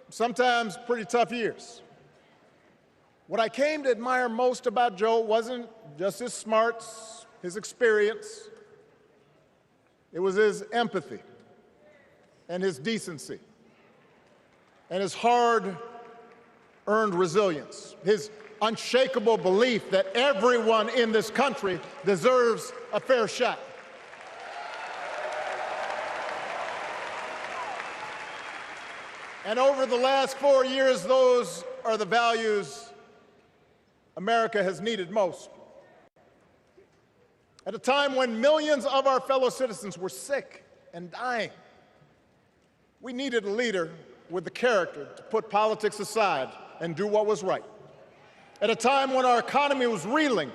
sometimes pretty tough years. What I came to admire most about Joe wasn't just his smarts, his experience. It was his empathy and his decency and his hard-earned resilience, his unshakable belief that everyone in this country deserves a fair shot. And over the last 4 years, those are the values America has needed most. At a time when millions of our fellow citizens were sick and dying, we needed a leader with the character to put politics aside and do what was right. At a time when our economy was reeling,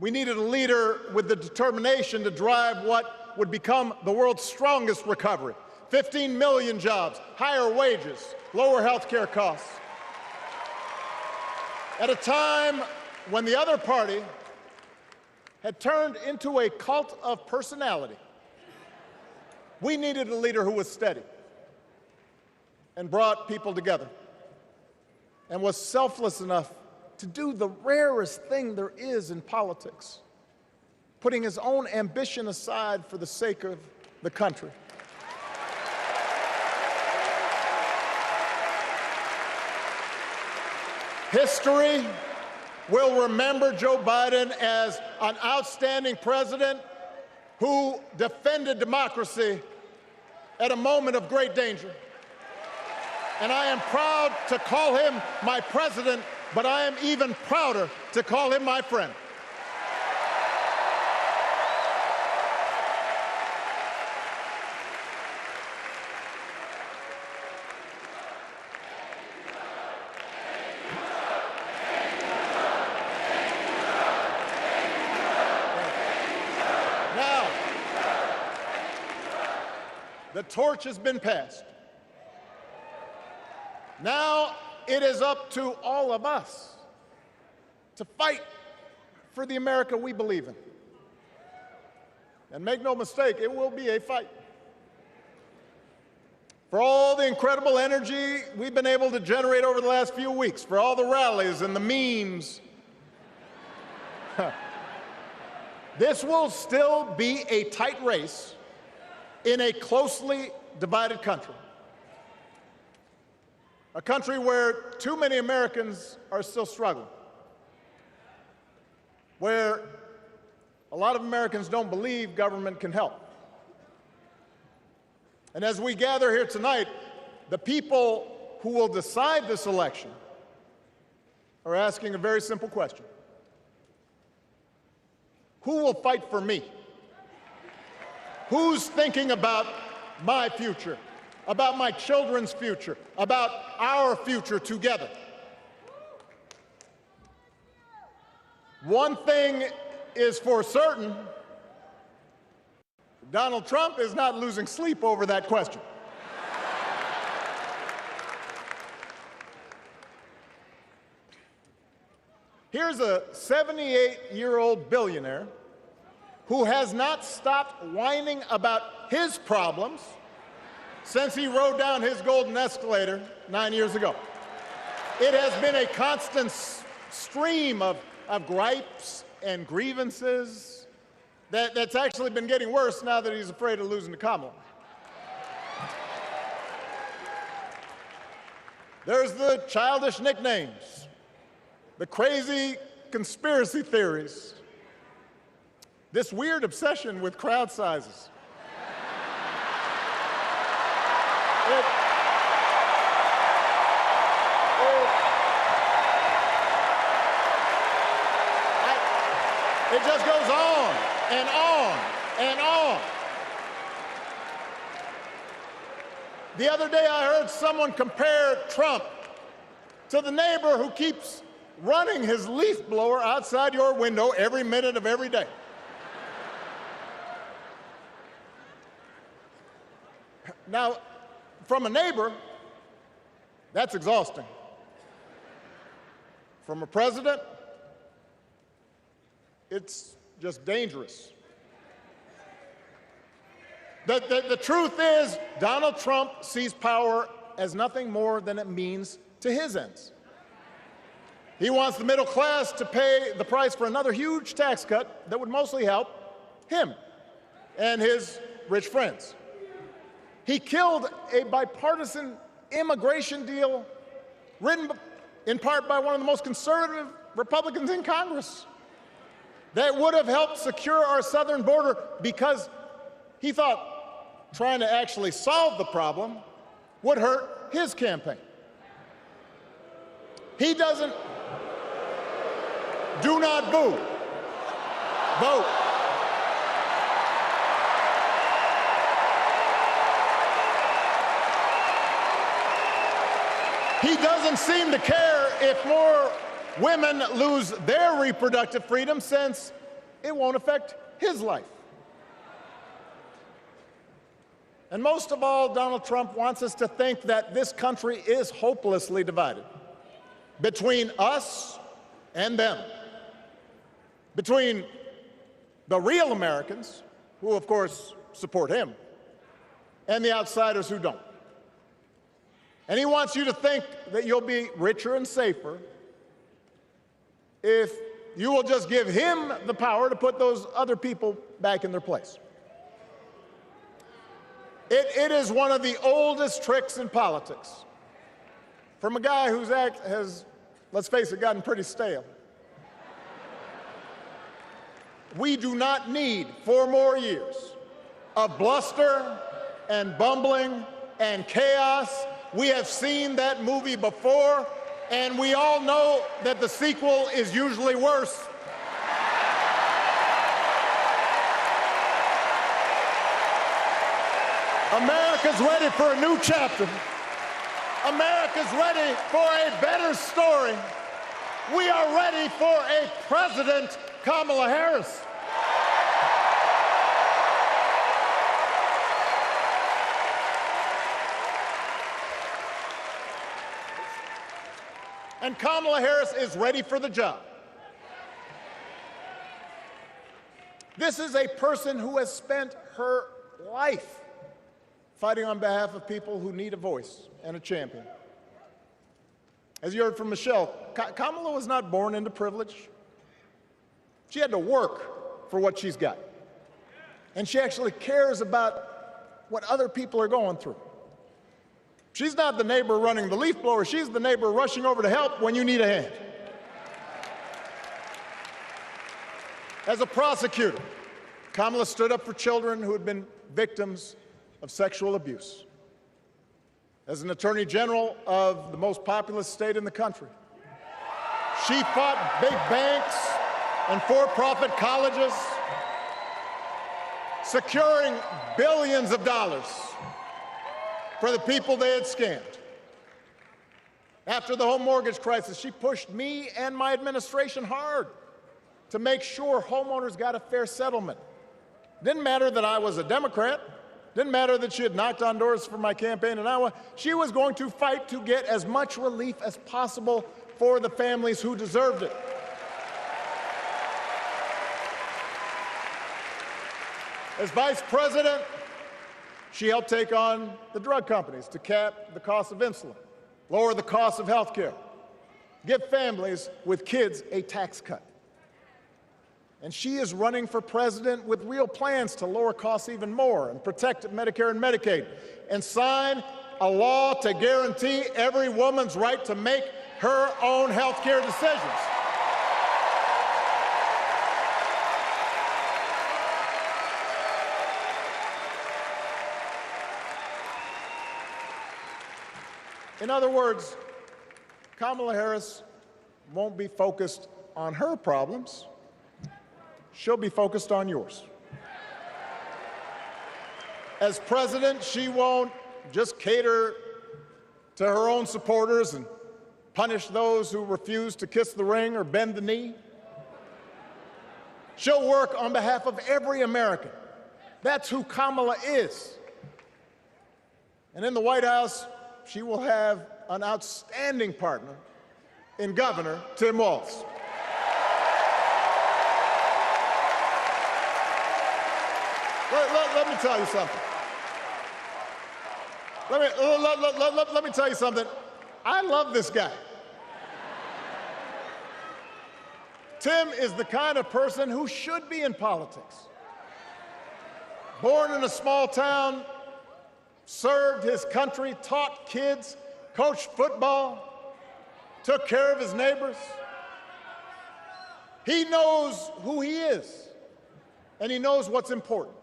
we needed a leader with the determination to drive what would become the world's strongest recovery. 15 million jobs, higher wages, lower health care costs. At a time when the other party had turned into a cult of personality, we needed a leader who was steady and brought people together and was selfless enough to do the rarest thing there is in politics, putting his own ambition aside for the sake of the country. History will remember Joe Biden as an outstanding president who defended democracy at a moment of great danger. And I am proud to call him my president, but I am even prouder to call him my friend. Now, the torch has been passed. Now it is up to all of us to fight for the America we believe in. And make no mistake, it will be a fight. For all the incredible energy we've been able to generate over the last few weeks, for all the rallies and the memes, this will still be a tight race in a closely divided country. A country where too many Americans are still struggling, where a lot of Americans don't believe government can help. And as we gather here tonight, the people who will decide this election are asking a very simple question. Who will fight for me? Who's thinking about my future, about my children's future, about our future together? One thing is for certain, Donald Trump is not losing sleep over that question. Here's a 78-year-old billionaire who has not stopped whining about his problems since he rode down his golden escalator 9 years ago. It has been a constant stream of gripes and grievances that's actually been getting worse now that he's afraid of losing to Kamala. There's the childish nicknames, the crazy conspiracy theories, this weird obsession with crowd sizes. It just goes on and on and on. The other day I heard someone compare Trump to the neighbor who keeps running his leaf blower outside your window every minute of every day. Now, from a neighbor, that's exhausting. From a president, it's just dangerous. The truth is, Donald Trump sees power as nothing more than it means to his ends. He wants the middle class to pay the price for another huge tax cut that would mostly help him and his rich friends. He killed a bipartisan immigration deal written in part by one of the most conservative Republicans in Congress that would have helped secure our southern border, because he thought trying to actually solve the problem would hurt his campaign. He doesn't. Do not boo. Vote. He doesn't seem to care if more women lose their reproductive freedom, since it won't affect his life. And most of all, Donald Trump wants us to think that this country is hopelessly divided between us and them, between the real Americans, who of course support him, and the outsiders who don't. And he wants you to think that you'll be richer and safer if you will just give him the power to put those other people back in their place. It is one of the oldest tricks in politics from a guy whose act has, let's face it, gotten pretty stale. We do not need 4 more years of bluster and bumbling and chaos. We have seen that movie before, and we all know that the sequel is usually worse. America's ready for a new chapter. America's ready for a better story. We are ready for a President Kamala Harris. And Kamala Harris is ready for the job. This is a person who has spent her life fighting on behalf of people who need a voice and a champion. As you heard from Michelle, Kamala was not born into privilege. She had to work for what she's got. And she actually cares about what other people are going through. She's not the neighbor running the leaf blower. She's the neighbor rushing over to help when you need a hand. As a prosecutor, Kamala stood up for children who had been victims of sexual abuse. As an attorney general of the most populous state in the country, she fought big banks and for-profit colleges, securing billions of dollars for the people they had scammed. After the home mortgage crisis, she pushed me and my administration hard to make sure homeowners got a fair settlement. Didn't matter that I was a Democrat. Didn't matter that she had knocked on doors for my campaign in Iowa. She was going to fight to get as much relief as possible for the families who deserved it. As vice president, she helped take on the drug companies to cap the cost of insulin, lower the cost of health care, give families with kids a tax cut. And she is running for president with real plans to lower costs even more and protect Medicare and Medicaid, and sign a law to guarantee every woman's right to make her own health care decisions. In other words, Kamala Harris won't be focused on her problems. She'll be focused on yours. As president, she won't just cater to her own supporters and punish those who refuse to kiss the ring or bend the knee. She'll work on behalf of every American. That's who Kamala is. And in the White House, she will have an outstanding partner in Governor Tim Walz. Let me tell you something. Let me tell you something. I love this guy. Tim is the kind of person who should be in politics. Born in a small town, served his country, taught kids, coached football, took care of his neighbors. He knows who he is, and he knows what's important.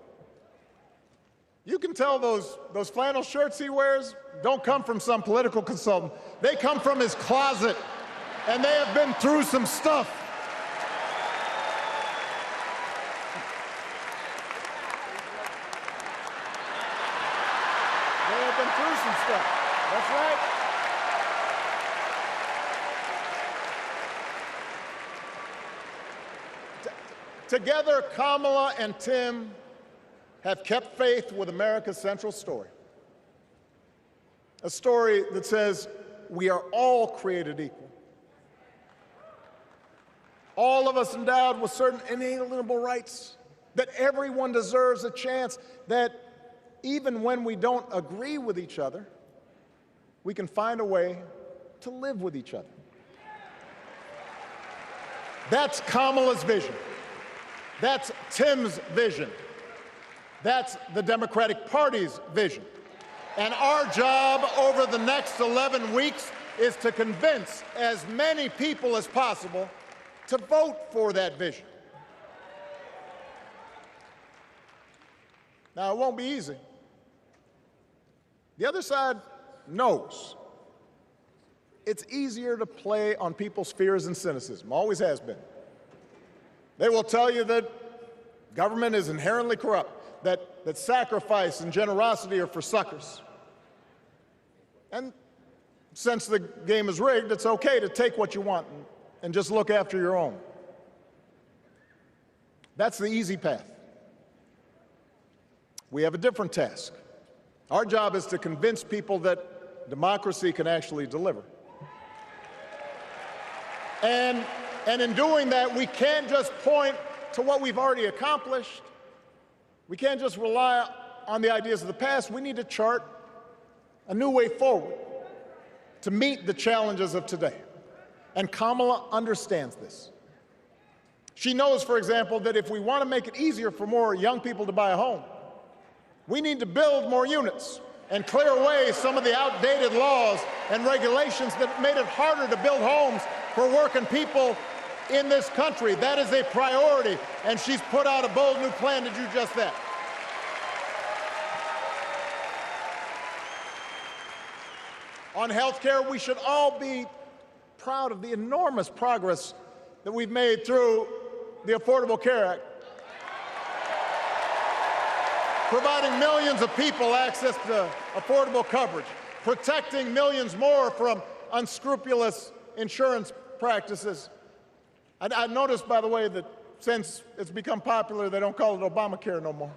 You can tell those flannel shirts he wears don't come from some political consultant. They come from his closet, and they have been through some stuff. They have been through some stuff. That's right. Together, Kamala and Tim have kept faith with America's central story. A story that says we are all created equal. All of us endowed with certain inalienable rights, that everyone deserves a chance, that even when we don't agree with each other, we can find a way to live with each other. That's Kamala's vision. That's Tim's vision. That's the Democratic Party's vision. And our job over the next 11 weeks is to convince as many people as possible to vote for that vision. Now, it won't be easy. The other side knows it's easier to play on people's fears and cynicism, always has been. They will tell you that government is inherently corrupt, that sacrifice and generosity are for suckers. And since the game is rigged, it's okay to take what you want and just look after your own. That's the easy path. We have a different task. Our job is to convince people that democracy can actually deliver. And in doing that, we can't just point to what we've already accomplished. We can't just rely on the ideas of the past. We need to chart a new way forward to meet the challenges of today. And Kamala understands this. She knows, for example, that if we want to make it easier for more young people to buy a home, we need to build more units and clear away some of the outdated laws and regulations that made it harder to build homes for working people in this country. That is a priority, and she's put out a bold new plan to do just that. On health care, we should all be proud of the enormous progress that we've made through the Affordable Care Act, providing millions of people access to affordable coverage, protecting millions more from unscrupulous insurance practices. I noticed, by the way, that since it's become popular, they don't call it Obamacare no more.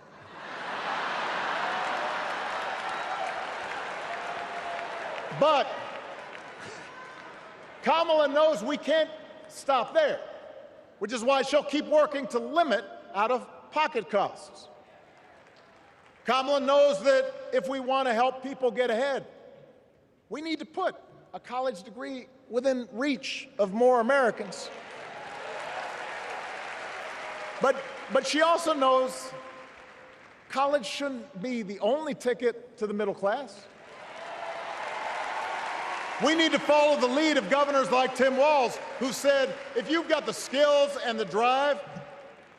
But Kamala knows we can't stop there, which is why she'll keep working to limit out-of-pocket costs. Kamala knows that if we want to help people get ahead, we need to put a college degree within reach of more Americans. But she also knows college shouldn't be the only ticket to the middle class. We need to follow the lead of governors like Tim Walz, who said, if you've got the skills and the drive,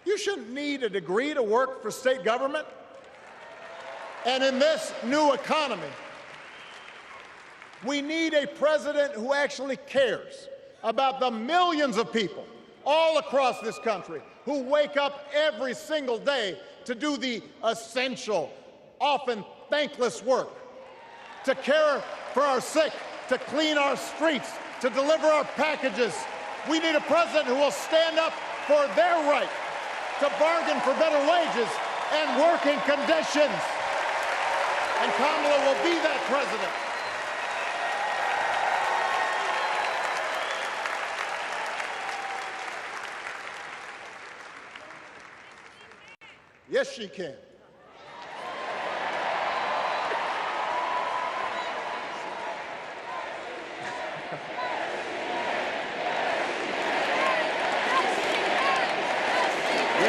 you shouldn't need a degree to work for state government. And in this new economy, we need a president who actually cares about the millions of people all across this country who wake up every single day to do the essential, often thankless work, to care for our sick, to clean our streets, to deliver our packages. We need a president who will stand up for their right to bargain for better wages and working conditions. And Kamala will be that president. Yes, she can.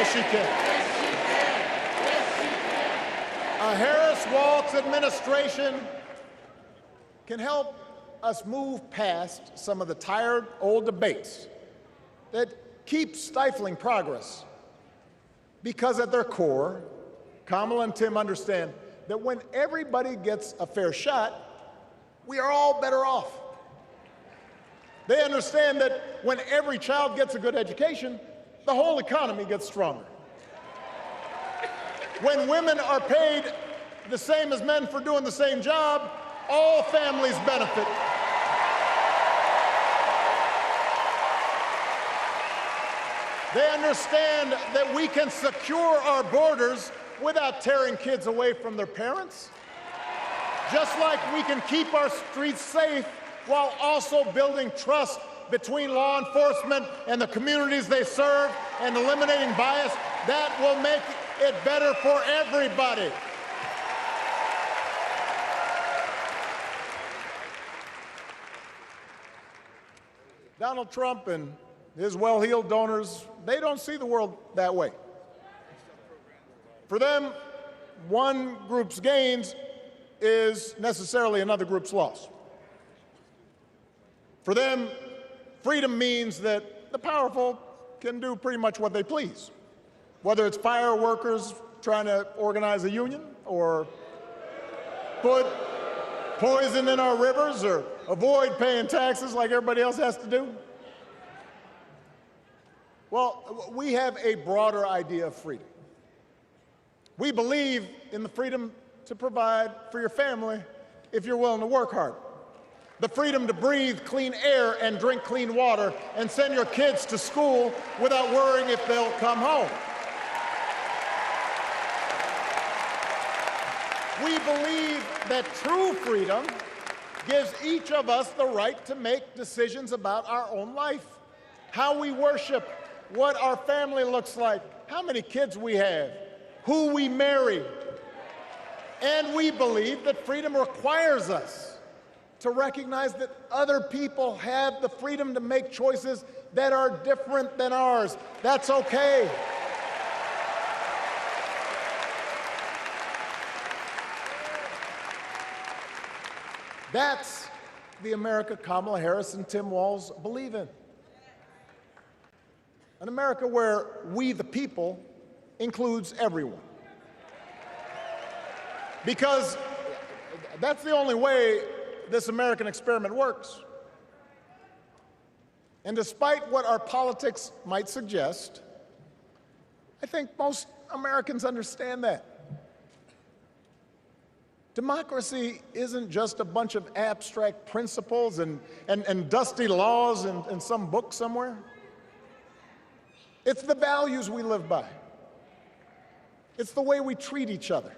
Yes, she can. A Harris-Walz administration can help us move past some of the tired old debates that keep stifling progress, because at their core, Kamala and Tim understand that when everybody gets a fair shot, we are all better off. They understand that when every child gets a good education, the whole economy gets stronger. When women are paid the same as men for doing the same job, all families benefit. They understand that we can secure our borders without tearing kids away from their parents, just like we can keep our streets safe while also building trust between law enforcement and the communities they serve and eliminating bias. That will make it better for everybody. Donald Trump and his well-heeled donors, they don't see the world that way. For them, one group's gains is necessarily another group's loss. For them, freedom means that the powerful can do pretty much what they please, whether it's fire workers trying to organize a union, or put poison in our rivers, or avoid paying taxes like everybody else has to do. Well, we have a broader idea of freedom. We believe in the freedom to provide for your family if you're willing to work hard. The freedom to breathe clean air and drink clean water and send your kids to school without worrying if they'll come home. We believe that true freedom gives each of us the right to make decisions about our own life, how we worship, what our family looks like, how many kids we have, who we marry. And we believe that freedom requires us to recognize that other people have the freedom to make choices that are different than ours. That's okay. That's the America Kamala Harris and Tim Walz believe in. An America where we, the people, includes everyone. Because that's the only way this American experiment works. And despite what our politics might suggest, I think most Americans understand that. Democracy isn't just a bunch of abstract principles and dusty laws in some book somewhere. It's the values we live by. It's the way we treat each other,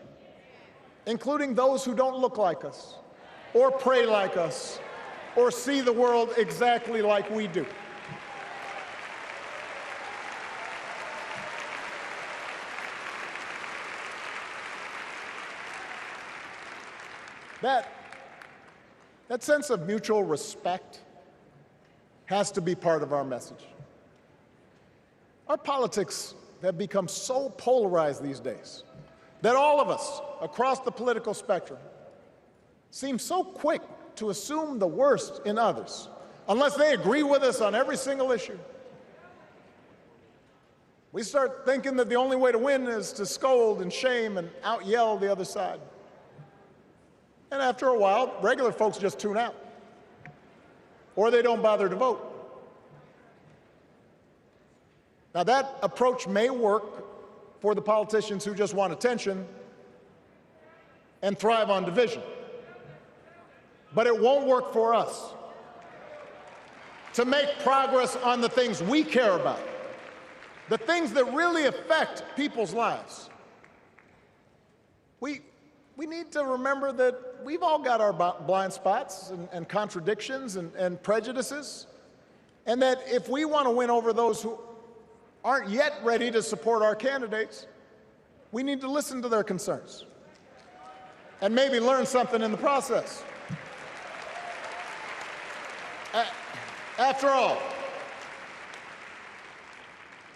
including those who don't look like us, or pray like us, or see the world exactly like we do. That sense of mutual respect has to be part of our message. Our politics have become so polarized these days that all of us across the political spectrum seem so quick to assume the worst in others, unless they agree with us on every single issue. We start thinking that the only way to win is to scold and shame and out-yell the other side. And after a while, regular folks just tune out, or they don't bother to vote. Now, that approach may work for the politicians who just want attention and thrive on division, but it won't work for us. To make progress on the things we care about, the things that really affect people's lives, we need to remember that we've all got our blind spots and contradictions and prejudices, and that if we want to win over those who aren't yet ready to support our candidates, we need to listen to their concerns and maybe learn something in the process. After all,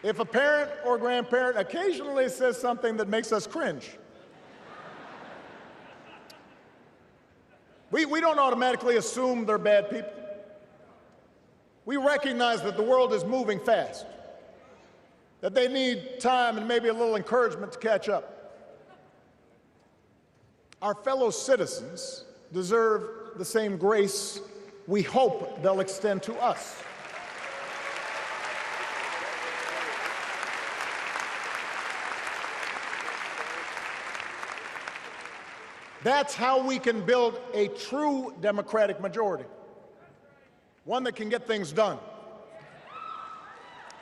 if a parent or grandparent occasionally says something that makes us cringe, we don't automatically assume they're bad people. We recognize that the world is moving fast, that they need time and maybe a little encouragement to catch up. Our fellow citizens deserve the same grace we hope they'll extend to us. That's how we can build a true democratic majority, one that can get things done.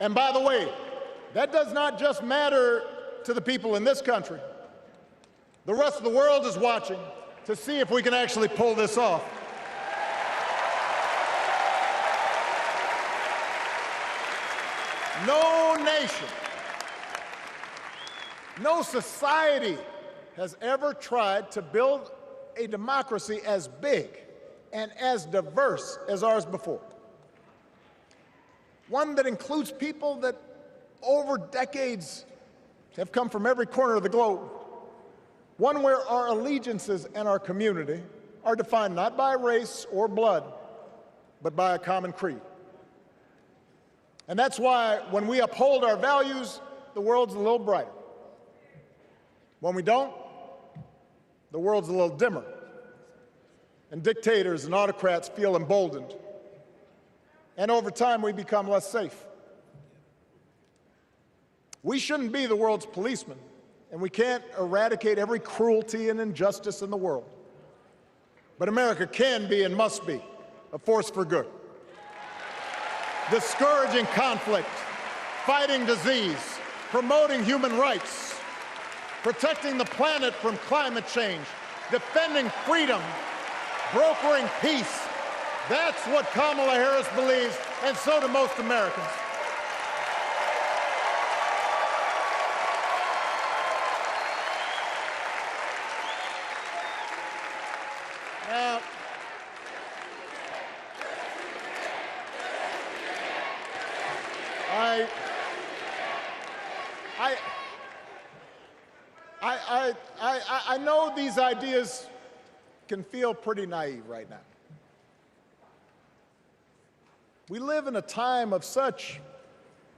And by the way, that does not just matter to the people in this country. The rest of the world is watching to see if we can actually pull this off. No nation, no society has ever tried to build a democracy as big and as diverse as ours before. One that includes people that over decades have come from every corner of the globe. One where our allegiances and our community are defined not by race or blood, but by a common creed. And that's why when we uphold our values, the world's a little brighter. When we don't, the world's a little dimmer. And dictators and autocrats feel emboldened. And over time, we become less safe. We shouldn't be the world's policemen, and we can't eradicate every cruelty and injustice in the world. But America can be and must be a force for good, discouraging conflict, fighting disease, promoting human rights, protecting the planet from climate change, defending freedom, brokering peace. That's what Kamala Harris believes, and so do most Americans. Now, I know these ideas can feel pretty naive right now. We live in a time of such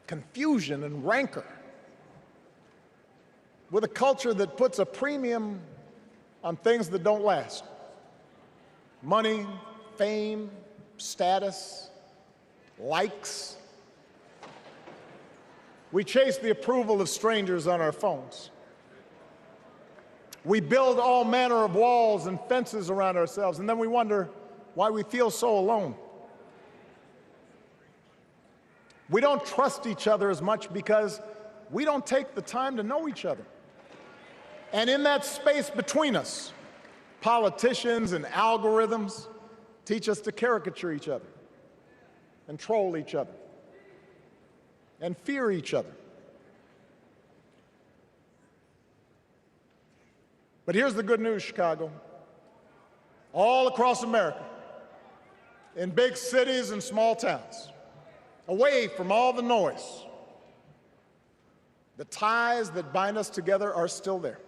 confusion and rancor, with a culture that puts a premium on things that don't last. Money, fame, status, likes. We chase the approval of strangers on our phones. We build all manner of walls and fences around ourselves, and then we wonder why we feel so alone. We don't trust each other as much because we don't take the time to know each other. And in that space between us, politicians and algorithms teach us to caricature each other and troll each other and fear each other. But here's the good news, Chicago. All across America, in big cities and small towns, away from all the noise, the ties that bind us together are still there.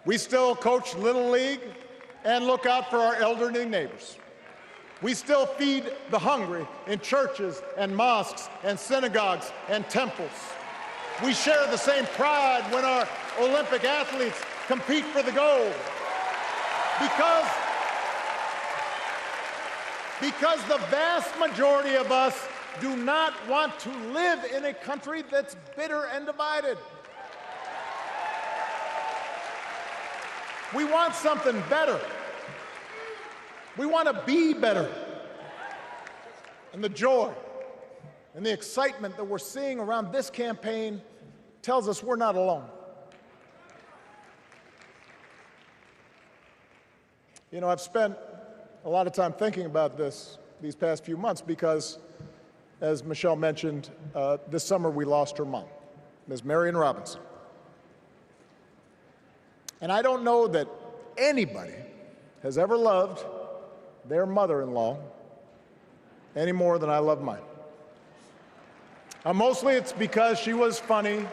We still coach Little League and look out for our elderly neighbors. We still feed the hungry in churches and mosques and synagogues and temples. We share the same pride when our Olympic athletes compete for the gold. Because the vast majority of us do not want to live in a country that's bitter and divided. We want something better. We want to be better. And the joy and the excitement that we're seeing around this campaign tells us we're not alone. You know, I've spent a lot of time thinking about these past few months because, as Michelle mentioned, this summer we lost her mom, Ms. Marion Robinson. And I don't know that anybody has ever loved their mother-in-law any more than I love mine. Mostly it's because she was funny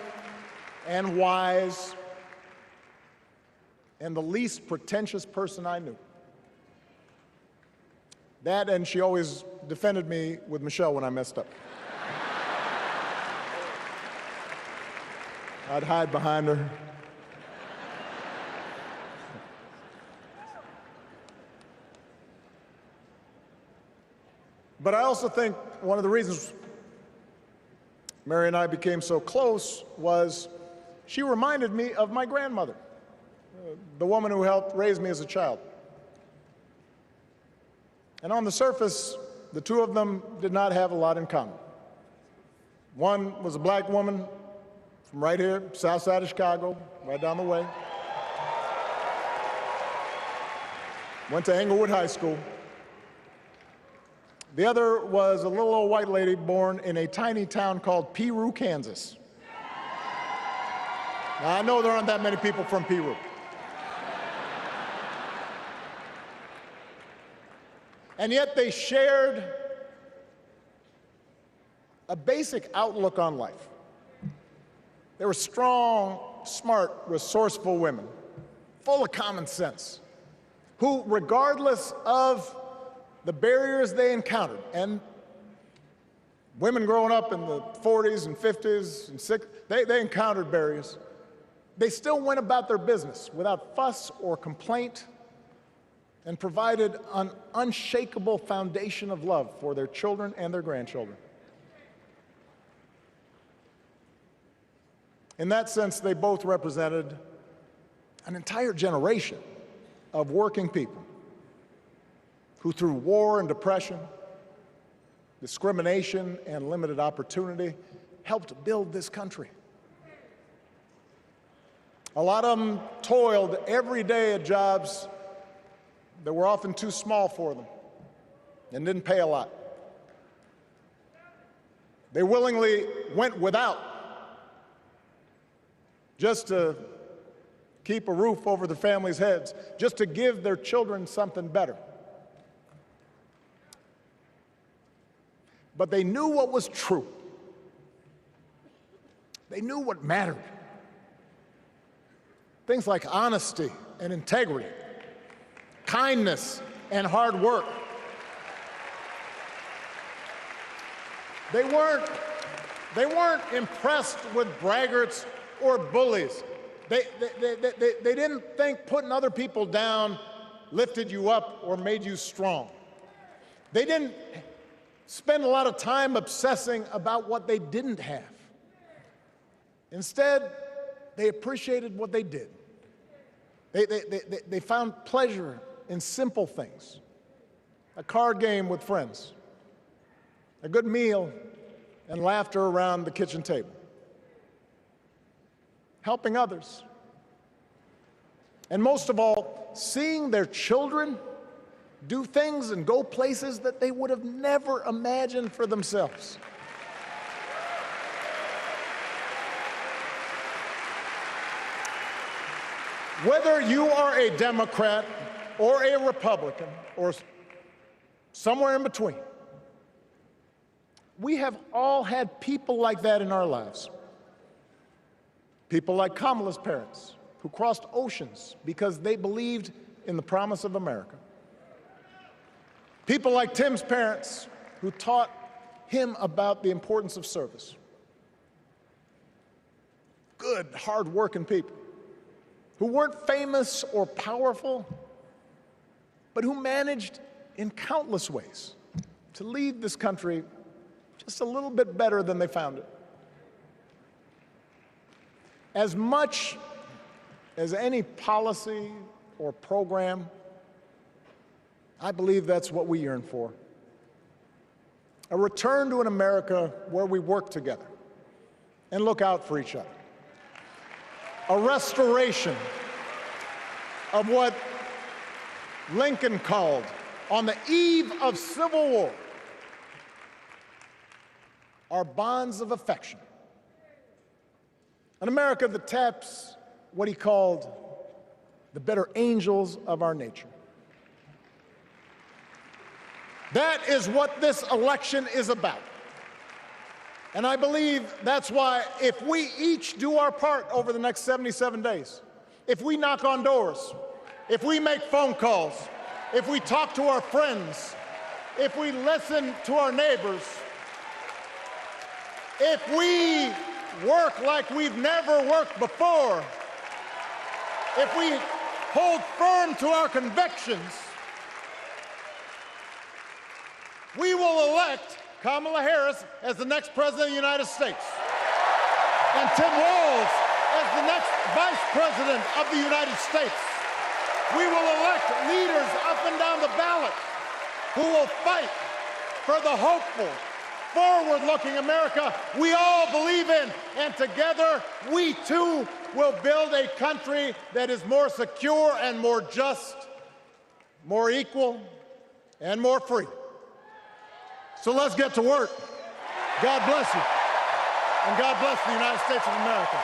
and wise and the least pretentious person I knew. That, and she always defended me with Michelle when I messed up. I'd hide behind her. But I also think one of the reasons Mary and I became so close was she reminded me of my grandmother, the woman who helped raise me as a child. And on the surface, the two of them did not have a lot in common. One was a black woman from right here, south side of Chicago, right down the way. Went to Englewood High School. The other was a little old white lady born in a tiny town called Peru, Kansas. Now, I know there aren't that many people from Peru. And yet they shared a basic outlook on life. They were strong, smart, resourceful women, full of common sense, who, regardless of the barriers they encountered, and women growing up in the 40s and 50s and 60s, they encountered barriers. They still went about their business without fuss or complaint and provided an unshakable foundation of love for their children and their grandchildren. In that sense, they both represented an entire generation of working people who, through war and depression, discrimination and limited opportunity, helped build this country. A lot of them toiled every day at jobs that were often too small for them and didn't pay a lot. They willingly went without just to keep a roof over their families' heads, just to give their children something better. But they knew what was true. They knew what mattered. Things like honesty and integrity, kindness and hard work. They weren't impressed with braggarts or bullies. They didn't think putting other people down lifted you up or made you strong. They didn't spend a lot of time obsessing about what they didn't have. Instead, they appreciated what they did. They found pleasure in simple things: a card game with friends, a good meal, and laughter around the kitchen table, helping others, and most of all, seeing their children do things and go places that they would have never imagined for themselves. Whether you are a Democrat or a Republican or somewhere in between, we have all had people like that in our lives. People like Kamala's parents, who crossed oceans because they believed in the promise of America. People like Tim's parents, who taught him about the importance of service. Good, hard-working people who weren't famous or powerful, but who managed in countless ways to leave this country just a little bit better than they found it. As much as any policy or program, I believe that's what we yearn for. A return to an America where we work together and look out for each other. A restoration of what Lincoln called, on the eve of Civil War, our bonds of affection. An America that taps what he called the better angels of our nature. That is what this election is about. And I believe that's why if we each do our part over the next 77 days, if we knock on doors, if we make phone calls, if we talk to our friends, if we listen to our neighbors, if we work like we've never worked before, if we hold firm to our convictions, we will elect Kamala Harris as the next President of the United States, and Tim Walz as the next Vice President of the United States. We will elect leaders up and down the ballot who will fight for the hopeful, forward-looking America we all believe in, and together we too will build a country that is more secure and more just, more equal and more free. So let's get to work. God bless you, and God bless the United States of America.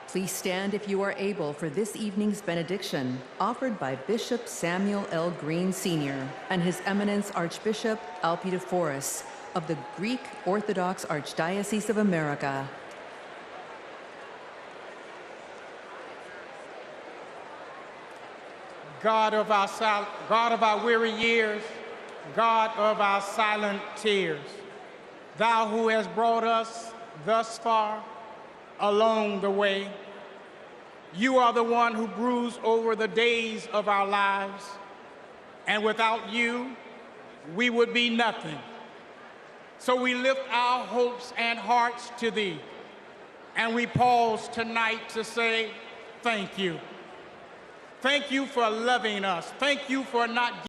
Please stand if you are able for this evening's benediction, offered by Bishop Samuel L. Green Sr. and His Eminence Archbishop Alpidophoros of the Greek Orthodox Archdiocese of America. God of our weary years, God of our silent tears, Thou who hast brought us thus far along the way, You are the one who broods over the days of our lives, and without You, we would be nothing. So we lift our hopes and hearts to Thee, and we pause tonight to say thank You. Thank You for loving us. Thank You for not